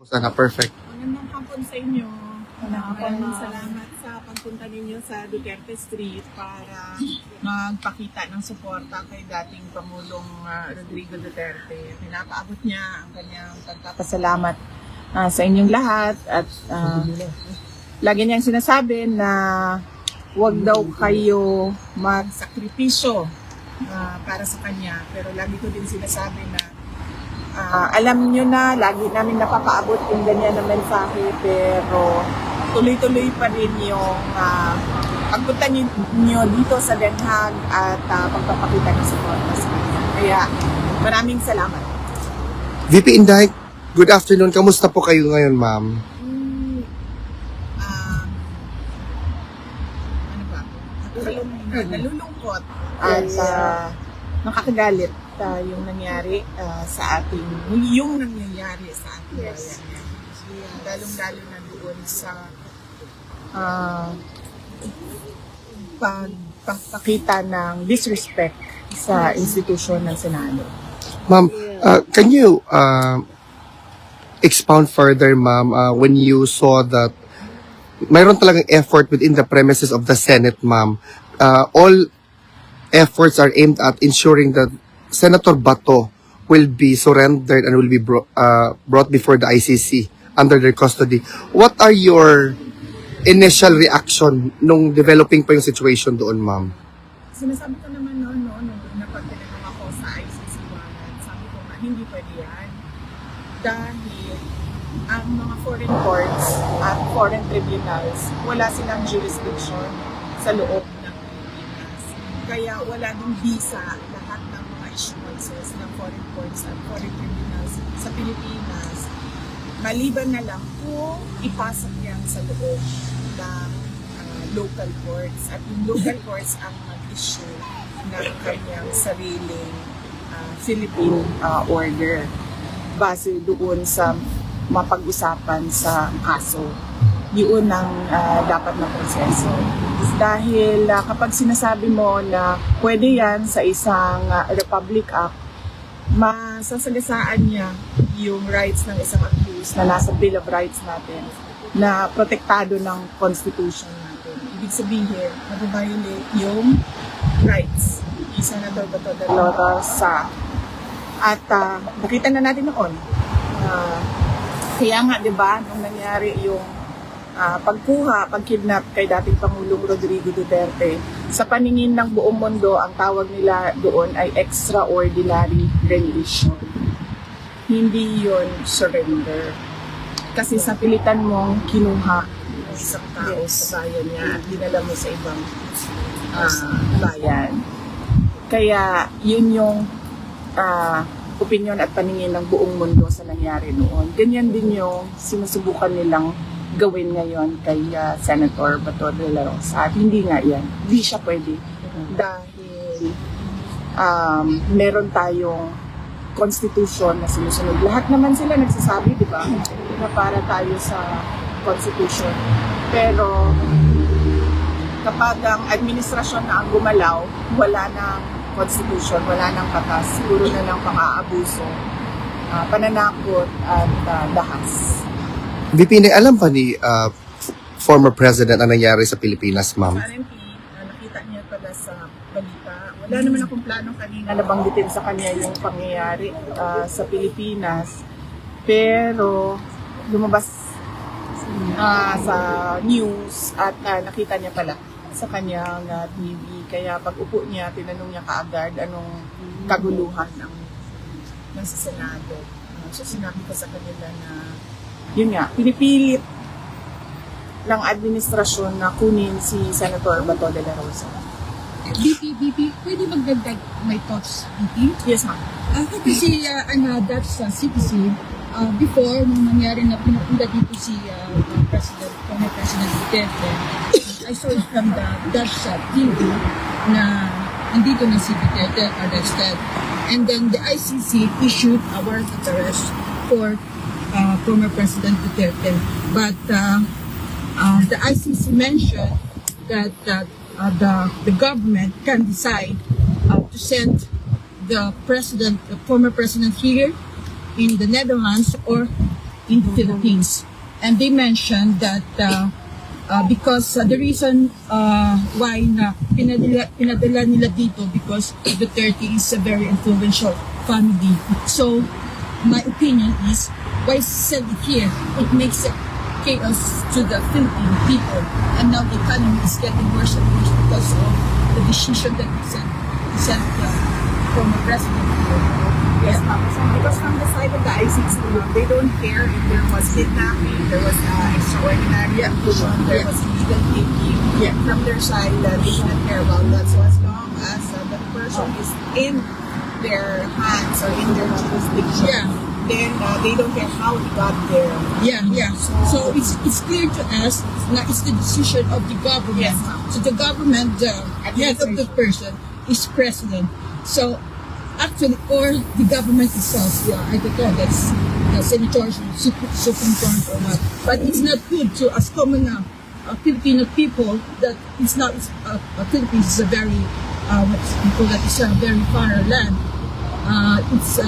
Sana perfect. Magandang hapon sa inyo. Maraming Salamat. salamat sa pagpunta ninyo sa Duterte Street para magpakita ng suporta kay dating Pangulong Rodrigo Duterte. Pinapaabot niya ang kanyang pagpapasalamat sa inyong lahat at lagi niyang sinasabi na huwag daw kayo magsakripisyo para sa kanya. Pero lagi ko din sinasabi na alam nyo na, lagi namin napapaabot yung ganyan na mensahe, pero tuloy-tuloy pa rin yung pagpunta nyo dito sa Den Haag at pagpapakita ng suporta sa kanya. Kaya maraming salamat. VP Inday, good afternoon. Kamusta po kayo ngayon, ma'am? Ano ba? Nalulungkot at nakakagalit yung nangyari sa ating nangyayari sa ating bayan. Lalong-lalo na doon sa pagpakita ng disrespect sa institusyon ng Senado. Ma'am, can you expound further, ma'am, when you saw that mayroon talagang effort within the premises of the Senate, ma'am. All efforts are aimed at ensuring that Senator Bato will be surrendered and will be brought before the ICC under their custody. What are your initial reaction nung developing pa yung situation doon, ma'am? Sinasabi ko naman noon na pag tinanong ako sa ICC warrant, sabi ko nga, hindi pwede yan. Dahil ang mga foreign courts at foreign tribunals, wala silang jurisdiction sa loob ng Pilipinas. Kaya wala ding visa lahat ng mga issuances ng foreign courts at foreign tribunals sa Pilipinas. Maliban na lang kung ipasok yan sa loob ng local courts. At yung local courts ang mag-issue ng kanyang sariling Philippine order base doon sa mapag-usapan sa kaso. Yun ang dapat na proseso. Dahil kapag sinasabi mo na pwede yan sa isang Republic Act, masasagasaan niya yung rights ng isang accused na nasa Bill of Rights natin na protektado ng Constitution natin. Ibig sabihin, nag-violate yung rights ni Senator Bato de la Rosa. At nakita na natin noon. Kaya nga, di ba, nung nangyari yung pagkidnap kay dating Pangulong Rodrigo Duterte, sa paningin ng buong mundo, ang tawag nila doon ay extraordinary rendition. Hindi yon surrender. Kasi sa pilitan mong kinuha ng isang tao sa bayan niya at dinala mo sa ibang bayan. Kaya yun yung opinion at paningin ng buong mundo sa nangyari noon. Ganyan din yung sinusubukan nilang gawin ngayon kay Senator Bato de la Rosa. At hindi nga yan. Hindi siya pwede. Dahil meron tayong constitution na sinusunod. Lahat naman sila nagsasabi, di ba? Na para tayo sa constitution. Pero kapag ang administrasyon na ang gumalaw, wala nang constitution, wala nang batas, puro na lang pang-aabuso, pananakot at dahas. VP Inday, alam pa ni former president ang nangyari sa Pilipinas, ma'am? Apparently, nakita niya pala sa balita. Wala naman akong plano kanina na banggitin sa kanya yung pangyayari sa Pilipinas. Pero lumabas sa news at nakita niya pala sa kanyang TV. Kaya pag upo niya, tinanong niya kaagad anong kaguluhan ng sa Senado. So sinabi ko sa kanila na yun nga, pinipilit ng administrasyon na kunin si Senator Bato de la Rosa. BP, pwede magdagdag my thoughts, BP? Yes, ma'am. Kasi that's CPC. Before, nung nangyari na pinapunta dito si former President Duterte, I saw it from the Dutch TV na nandito na si Duterte arrested. And then the ICC issued a warrant of arrest for former President Duterte. But the ICC mentioned that the government can decide to send the former president here in the Netherlands or in the Philippines. And they mentioned that because the reason why na pinadala nila dito because Duterte is a very influential family. So my opinion is why send it here? It makes it chaos to the Philippine people, and now the economy is getting worse and worse because of the decision that we sent former president here. Yes, ma'am. So, because from the side of the ICC, they don't care if there was kidnapping, there was extraordinary condition, there was illegal taking. From their side, they do not care about that. So as long as the person is in their hands or in their jurisdiction, then they don't care how he got there. So it's clear to us that it's the decision of the government. Yes, ma'am. So the government, the head of the person is president. So actually, or the government itself, I don't know, that's the senators, Supreme Court or what. But it's not good to us common Filipino people that it's not, Philippines is a very, people that is a very far land. It's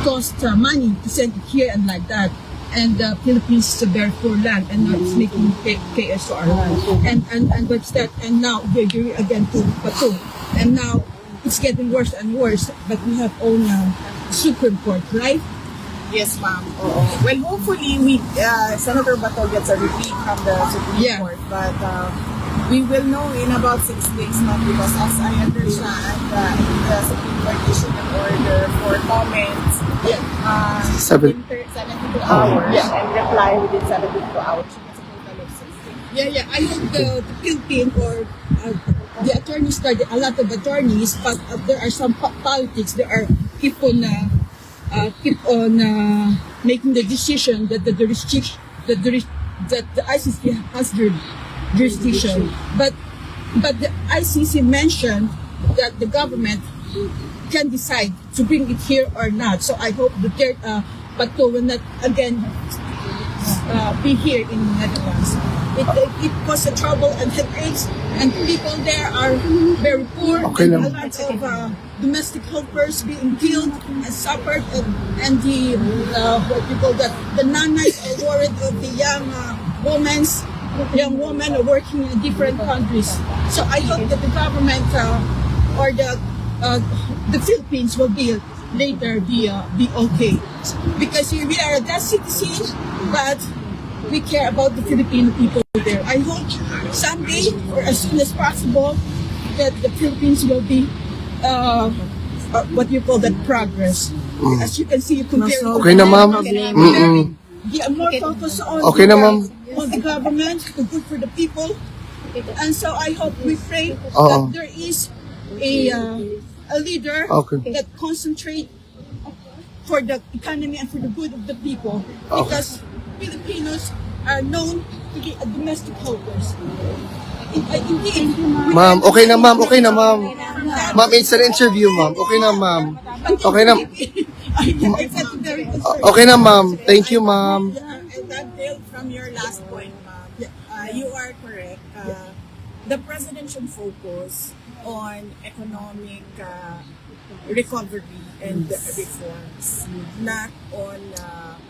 cost money to send it here and like that. And the Philippines is a very poor land, and now it's making chaos to our land. And what's that? And now we agree again to Pato. And now it's getting worse and worse, but we have own Supreme Court, right? Yes, ma'am. Well, hopefully, Senator Bato gets a reprieve from the Supreme Court, but we will know in about 6 days, ma'am, because as I understand, the Supreme Court issued an order for comments in 72 hours and reply within 72 hours. So that's a total of 6 days. I hope the Philippine or the attorneys, a lot of attorneys, but there are some politics. There are people keep on making the decision that the ICC has their jurisdiction. But the ICC mentioned that the government can decide to bring it here or not. So I hope the Pato will not again be here in the Netherlands. It causes trouble and headaches, and people there are very poor. Okay and a lang. lot of domestic helpers being killed and suffered, and the what you call that, the nanas are worried of the young women are working in different countries. So I hope that the government or the Philippines will later be okay, because we are a Dutch citizen, but we care about the Filipino people there. I hope someday or as soon as possible that the Philippines will be what you call that progress. As you can see, you compare. Okay na, ma'am. More focus on Okay na, ma'am. on the government, the good for the people, and so I hope we pray Oo. that there is a leader Okay. that concentrate for the economy and for the good of the people, because Filipinos are known to be domestic helpers. Indeed, Ma'am, okay na, ma'am. Okay na, ma'am. Ma'am, it's an interview, ma'am. Okay na, ma'am. Okay na. I said very concerned. Okay na, ma'am. Thank you, ma'am. And that Dale, from your last point, ma'am, you are correct. The president should focus on economic recovery and reforms, not on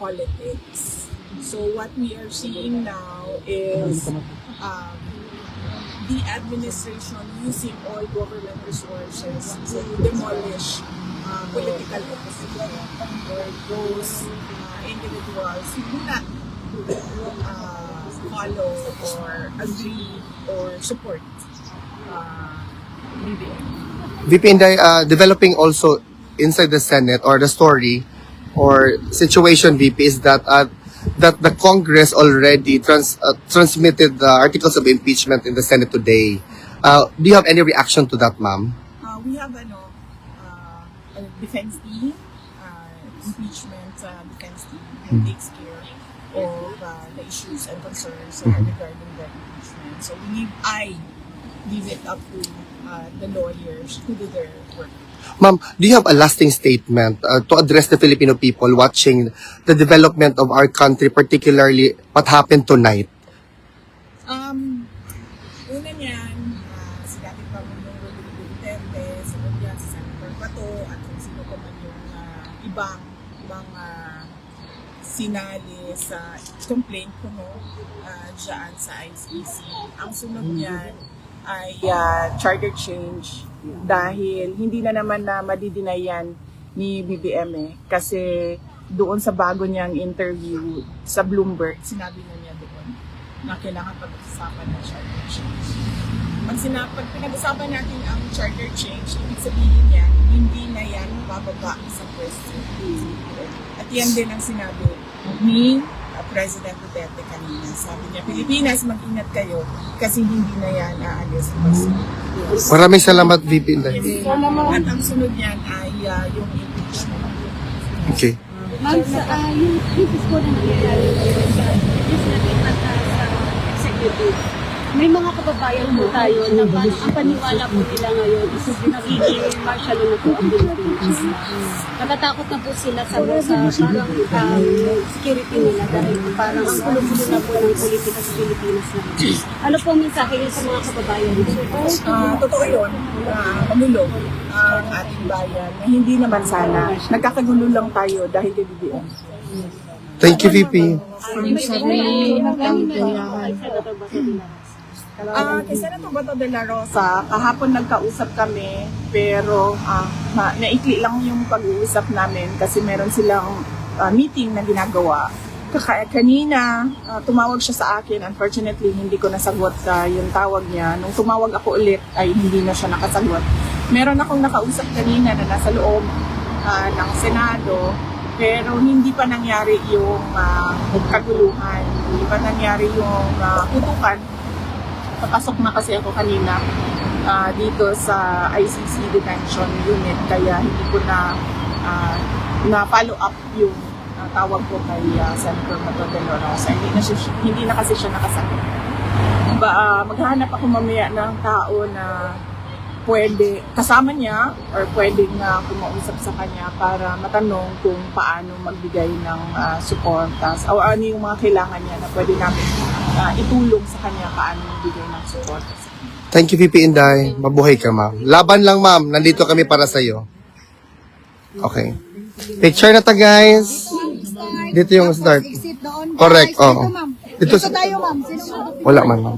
politics. So what we are seeing now is the administration using all government resources to demolish political opposition or those individuals who do not follow or agree or support BBM. VP Inday, developing also inside the Senate or the story or situation, VP, is that that the Congress already transmitted the articles of impeachment in the Senate today. Do you have any reaction to that, ma'am? We have a defense team, impeachment defense team that takes care of the issues and concerns regarding the impeachment. So I leave it up to the lawyers to do their work. Ma'am, do you have a lasting statement to address the Filipino people watching the development of our country, particularly what happened tonight? Una niyan, si dating Pangulong Rodrigo Duterte, sunod yan si Senator Bato, at kung sino pa man yung ibang sinali sa complaint ko dyan sa ICC. Ang sunod niyan ay charter change dahil hindi na naman na madidinayan ni BBM kasi doon sa bago niyang interview sa Bloomberg, sinabi na niya doon na kailangan pag-usapan ng charter change. Pag pinag-usapan natin ang charter change, ibig sabihin niya, hindi na yan bababa sa pwesto. At yan din ang sinabi ni President Duterte kanina. Sabi niya, Pilipinas, mag-ingat kayo kasi hindi na yan aalis sa pwesto. Maraming salamat, VP Inday. At ang sunod niyan ay yung impeachment. Okay. Ma'am, yung previous po na nangyayari sa executive, may mga kababayan po tayo na ang paniwala po nila ngayon is nagiging martial law na po ang Pilipinas. Natatakot na po sila sa parang security nila dahil parang ang kulo-kulo na po ng politika sa Pilipinas na. Ano po ang mensahe niyo sa mga kababayan? Totoo yun, magulo ang ating bayan na hindi naman sana. Nagkakagulo lang tayo dahil kay BBM. Thank you, VP. Kay Senator Bato de la Rosa, kahapon nagkausap kami pero naikli lang yung pag-uusap namin kasi meron silang meeting na ginagawa. Kanina, tumawag siya sa akin. Unfortunately, hindi ko nasagot yung tawag niya. Nung tumawag ako ulit, ay hindi na siya nakasagot. Meron akong nakausap kanina na nasa loob ng Senado, pero hindi pa nangyari yung kaguluhan. Hindi pa nangyari yung putukan. Papasok na kasi ako kanina dito sa ICC detention unit, kaya hindi ko na follow up yung tawag ko kay Senator Bato de la Rosa. Hindi na kasi siya nakasagot. Maghahanap ako mamaya ng tao na pwede kasama niya or pwede na kumausap sa kanya para matanong kung paano magbigay ng suporta o ano yung mga kailangan niya na pwede namin itulong sa kanya paano magbigay ng suporta. Thank you, VP Inday. Mabuhay ka, ma'am. Laban lang, ma'am. Nandito kami para sa'yo. Okay. Picture na ta, guys. Dito yung start. Exit doon. Correct, Guys, oo. dito, ma'am. Dito Dito sa... tayo, ma'am. Sino Wala man, ma'am.